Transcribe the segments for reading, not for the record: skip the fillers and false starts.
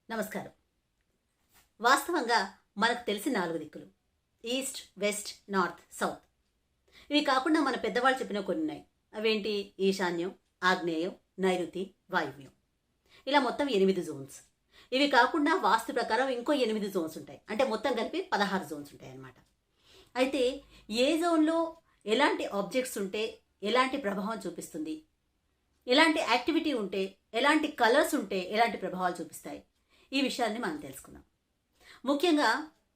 నమస్కారం. వాస్తవంగా మనకు తెలిసి 4 దిక్కులు: ఈస్ట్, వెస్ట్, నార్త్, సౌత్. ఇవి కాకుండా మన పెద్దవాళ్ళు చెప్పిన కొన్ని ఉన్నాయి. అవేంటి? ఈశాన్యం, ఆగ్నేయం, నైరుతి, వాయువ్యం. ఇలా మొత్తం 8 జోన్స్. ఇవి కాకుండా వాస్తు ప్రకారం ఇంకో 8 జోన్స్ ఉంటాయి. అంటే మొత్తం కలిపి 16 జోన్స్ ఉంటాయి అన్నమాట. అయితే ఏ జోన్లో ఎలాంటి ఆబ్జెక్ట్స్ ఉంటే ఎలాంటి ప్రభావం చూపిస్తుంది, ఎలాంటి యాక్టివిటీ ఉంటే ఎలాంటి కలర్స్ ఉంటే ఎలాంటి ప్రభావాలు చూపిస్తాయి, ఈ విషయాన్ని మనం తెలుసుకుందాం. ముఖ్యంగా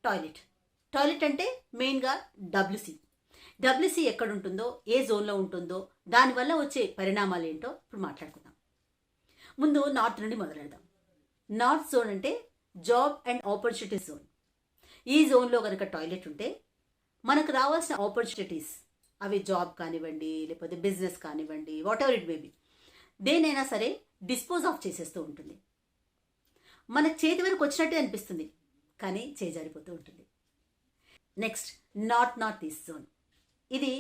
టాయిలెట్ అంటే మెయిన్గా డబ్ల్యూసీ ఎక్కడ ఉంటుందో, ఏ జోన్లో ఉంటుందో, దానివల్ల వచ్చే పరిణామాలు ఏంటో ఇప్పుడు మాట్లాడుకుందాం. ముందు నార్త్ నుండి మొదలెడదాం. నార్త్ జోన్ అంటే జాబ్ అండ్ ఆపర్చునిటీ జోన్. ఈ జోన్లో కనుక టాయిలెట్ ఉంటే మనకు రావాల్సిన ఆపర్చునిటీస్, అవి జాబ్ కానివ్వండి, లేకపోతే బిజినెస్ కానివ్వండి, whatever it may be, దేనైనా సరే డిస్పోజ్ ఆఫ్ చేసేస్తూ ఉంటుంది. మన చేతి వరకు వచ్చినట్టే అనిపిస్తుంది, కానీ చేజారిపోతూ ఉంటుంది. Next north east zone. ఇది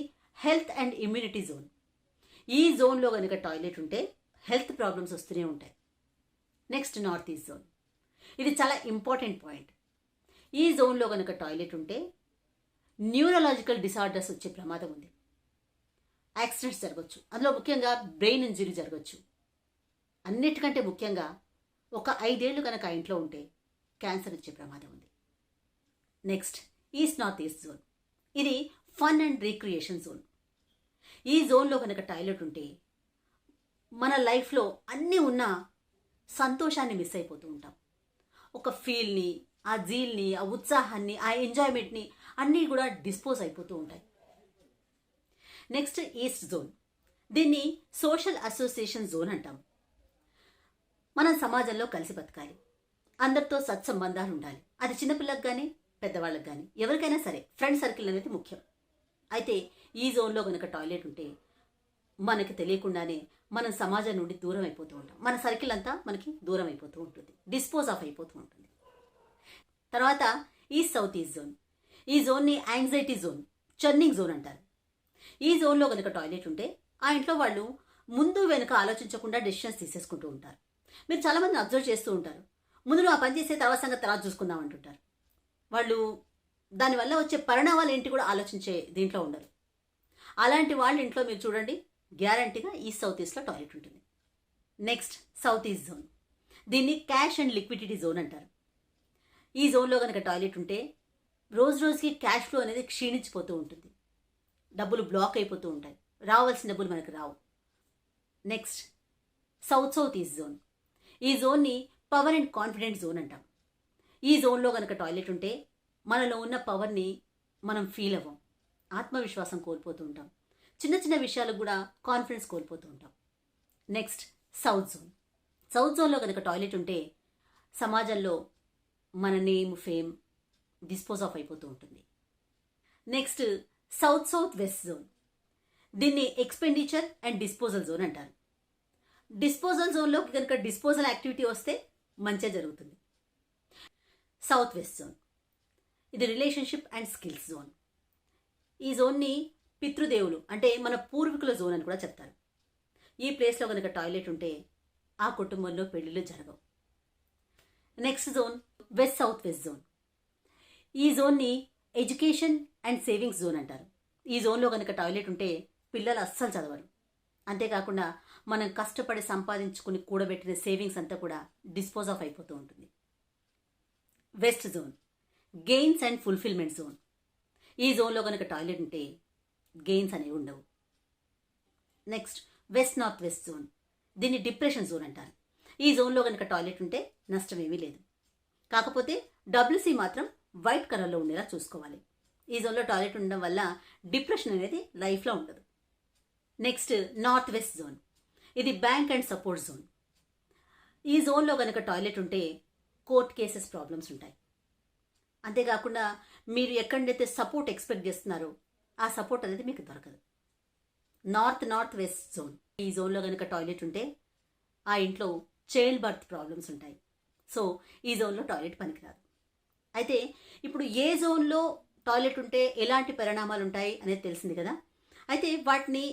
హెల్త్ అండ్ ఇమ్యూనిటీ జోన్. ఈ జోన్లో కనుక టాయిలెట్ ఉంటే హెల్త్ ప్రాబ్లమ్స్ వస్తూనే ఉంటాయి. Next north east zone. ఇది చాలా ఇంపార్టెంట్ పాయింట్. ఈ జోన్లో కనుక టాయిలెట్ ఉంటే న్యూరలాజికల్ డిసార్డర్స్ వచ్చే ప్రమాదం ఉంది. యాక్సిడెంట్స్ జరగవచ్చు, అందులో ముఖ్యంగా బ్రెయిన్ ఇంజరీ జరగచ్చు. అన్నిటికంటే ముఖ్యంగా ఒక 5 ఏళ్ళు కనుక ఆ ఇంట్లో ఉంటే క్యాన్సర్ వచ్చే ప్రమాదం ఉంది. Next north east zone. ఇది ఫన్ అండ్ రీక్రియేషన్ జోన్. ఈ జోన్లో కనుక టాయిలెట్ ఉంటే మన లైఫ్లో అన్నీ ఉన్న సంతోషాన్ని మిస్ అయిపోతూ ఉంటాం. ఒక ఫీల్ని, ఆ జీల్ని, ఆ ఉత్సాహాన్ని, ఆ ఎంజాయ్మెంట్ని అన్నీ కూడా డిస్పోజ్ అయిపోతూ ఉంటాయి. Next east zone. దీన్ని సోషల్ అసోసియేషన్ జోన్ అంటాం. మనం సమాజంలో కలిసి బతకాలి, అందరితో సత్సంబంధాలు ఉండాలి. అది చిన్నపిల్లలకు కానీ పెద్దవాళ్ళకి కానీ ఎవరికైనా సరే ఫ్రెండ్ సర్కిల్ అనేది ముఖ్యం. అయితే ఈ జోన్లో కనుక టాయిలెట్ ఉంటే మనకి తెలియకుండానే మనం సమాజం నుండి దూరం అయిపోతూ ఉంటాం. మన సర్కిల్ అంతా మనకి దూరం అయిపోతూ ఉంటుంది, డిస్పోజ్ ఆఫ్ అయిపోతూ ఉంటుంది. తర్వాత సౌత్ ఈస్ట్ జోన్. ఈ జోన్ని యాంగ్జైటీ జోన్, చర్నింగ్ జోన్ అంటారు. ఈ జోన్లో కనుక టాయిలెట్ ఉంటే ఆ ఇంట్లో వాళ్ళు ముందు వెనుక ఆలోచించకుండా డెసిషన్స్ తీసేసుకుంటూ ఉంటారు. మీరు చాలామందిని అబ్జర్వ్ చేస్తూ ఉంటారు. ముందు నువ్వు ఆ పని చేసే తర్వాత సంగతి తర్వాత చూసుకుందాం అంటుంటారు. వాళ్ళు దానివల్ల వచ్చే పరిణామాలు ఏంటి కూడా ఆలోచించే దీంట్లో ఉండరు. అలాంటి వాళ్ళ ఇంట్లో మీరు చూడండి, గ్యారంటీగా సౌత్ ఈస్ట్లో టాయిలెట్ ఉంటుంది. Next south east zone. దీన్ని క్యాష్ అండ్ లిక్విడిటీ జోన్ అంటారు. ఈ జోన్లో కనుక టాయిలెట్ ఉంటే రోజుకి క్యాష్ ఫ్లో అనేది క్షీణించిపోతూ ఉంటుంది. డబ్బులు బ్లాక్ అయిపోతూ ఉంటాయి, రావాల్సిన డబ్బులు మనకు రావు. Next south east zone. ఈ జోన్ని పవర్ అండ్ కాన్ఫిడెంట్ జోన్ అంటాం. ఈ జోన్లో కనుక టాయిలెట్ ఉంటే మనలో ఉన్న పవర్ని మనం ఫీల్ అవ్వం, ఆత్మవిశ్వాసం కోల్పోతూ ఉంటాం. చిన్న చిన్న విషయాలకు కూడా కాన్ఫిడెన్స్ కోల్పోతూ ఉంటాం. నెక్స్ట్ సౌత్ జోన్లో కనుక టాయిలెట్ ఉంటే సమాజంలో మన నేమ్, ఫేమ్ డిస్పోజ్ ఆఫ్ అయిపోతూ ఉంటుంది. Next south west zone. దీన్ని ఎక్స్పెండిచర్ అండ్ డిస్పోజల్ జోన్ అంటారు. డిస్పోజల్ జోన్లోకి కనుక డిస్పోజల్ యాక్టివిటీ వస్తే మంచిగా జరుగుతుంది. South west zone. ఇది రిలేషన్షిప్ అండ్ స్కిల్స్ జోన్. ఈ జోన్ని పితృదేవులు అంటే మన పూర్వీకుల జోన్ అని కూడా చెప్తారు. ఈ ప్లేస్లో కనుక టాయిలెట్ ఉంటే ఆ కుటుంబంలో పెళ్ళిళ్ళు జరగవు. Next zone south west zone. ఈ జోన్ని ఎడ్యుకేషన్ అండ్ సేవింగ్స్ జోన్ అంటారు. ఈ జోన్లో కనుక టాయిలెట్ ఉంటే పిల్లలు అస్సలు చదవరు. అంతేకాకుండా మనం కష్టపడి సంపాదించుకుని కూడబెట్టిన సేవింగ్స్ అంతా కూడా డిస్పోజ్ ఆఫ్ అయిపోతూ ఉంటుంది. West zone. Gains and fulfilment zone. ఈ జోన్లో కనుక టాయిలెట్ ఉంటే గెయిన్స్ అనేవి ఉండవు. Next north west zone. దీన్ని డిప్రెషన్ జోన్ అంటారు. ఈ జోన్లో కనుక టాయిలెట్ ఉంటే నష్టం ఏమీ లేదు. కాకపోతే డబ్ల్యూసీ మాత్రం వైట్ కలర్లో ఉండేలా చూసుకోవాలి. ఈ జోన్లో టాయిలెట్ ఉండడం వల్ల డిప్రెషన్ అనేది లైఫ్లో ఉండదు. Next north west zone. ఇది బ్యాంక్ అండ్ సపోర్ట్ జోన్. ఈ జోన్లో కనుక టాయిలెట్ ఉంటే కోర్ట్ కేసెస్ ప్రాబ్లమ్స్ ఉంటాయి. అంతేకాకుండా మీరు ఎక్కడైతే సపోర్ట్ ఎక్స్పెక్ట్ చేస్తున్నారో ఆ సపోర్ట్ అనేది మీకు దొరకదు. North west zone. ఈ జోన్లో కనుక టాయిలెట్ ఉంటే ఆ ఇంట్లో చైల్డ్ బర్త్ ప్రాబ్లమ్స్ ఉంటాయి. సో ఈ జోన్లో టాయిలెట్ పనికిరాదు. అయితే ఇప్పుడు ఏ జోన్లో టాయిలెట్ ఉంటే ఎలాంటి పరిణామాలు ఉంటాయి అనేది తెలిసింది కదా. అయితే వాటిని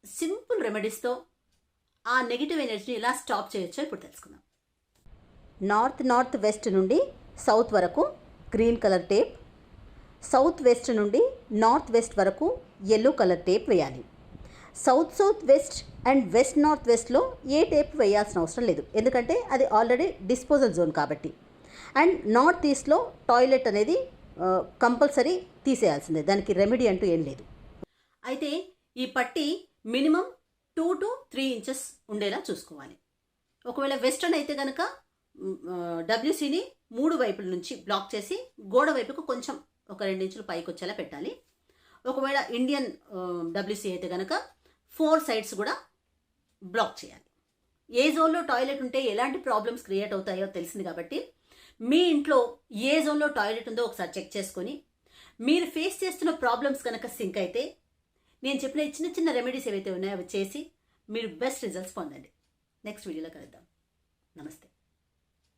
సింపుల్ రెమెడీస్తో ఆ నెగిటివ్ ఎనర్జీని ఎలా స్టాప్ చేయొచ్చో ఇప్పుడు తెలుసుకుందాం. నార్త్ వెస్ట్ నుండి సౌత్ వరకు green colour tape, south west నుండి నార్త్ వెస్ట్ వరకు ఎల్లో కలర్ టేప్ వేయాలి. సౌత్ వెస్ట్ అండ్ నార్త్ వెస్ట్లో ఏ టేప్ వేయాల్సిన అవసరం లేదు, ఎందుకంటే అది ఆల్రెడీ డిస్పోజల్ జోన్ కాబట్టి. అండ్ నార్త్ ఈస్ట్లో టాయిలెట్ అనేది కంపల్సరీ తీసేయాల్సిందే, దానికి రెమెడీ అంటూ ఏం లేదు. అయితే ఈ పట్టి మినిమం 2 to 3 inches ఉండేలా చూసుకోవాలి. ఒకవేళ వెస్టర్న్ అయితే కనుక డబ్ల్యూసీని 3 వైపుల నుంచి బ్లాక్ చేసి గోడ వైపుకు కొంచెం ఒక 2 inches పైకి వచ్చేలా పెట్టాలి. ఒకవేళ ఇండియన్ డబ్ల్యూసీ అయితే కనుక 4 sides కూడా బ్లాక్ చేయాలి. ఏ జోన్లో టాయిలెట్ ఉంటే ఎలాంటి ప్రాబ్లమ్స్ క్రియేట్ అవుతాయో తెలిసింది కాబట్టి మీ ఇంట్లో ఏ జోన్లో టాయిలెట్ ఉందో ఒకసారి చెక్ చేసుకొని మీరు ఫేస్ చేస్తున్న ప్రాబ్లమ్స్ కనుక సింక్ అయితే నేను చెప్పిన చిన్న రెమెడీస్ ఏవైతే ఉన్నాయో అవి చేసి మీరు బెస్ట్ రిజల్ట్స్ పొందండి. నెక్స్ట్ వీడియోలో కలుద్దాం. నమస్తే.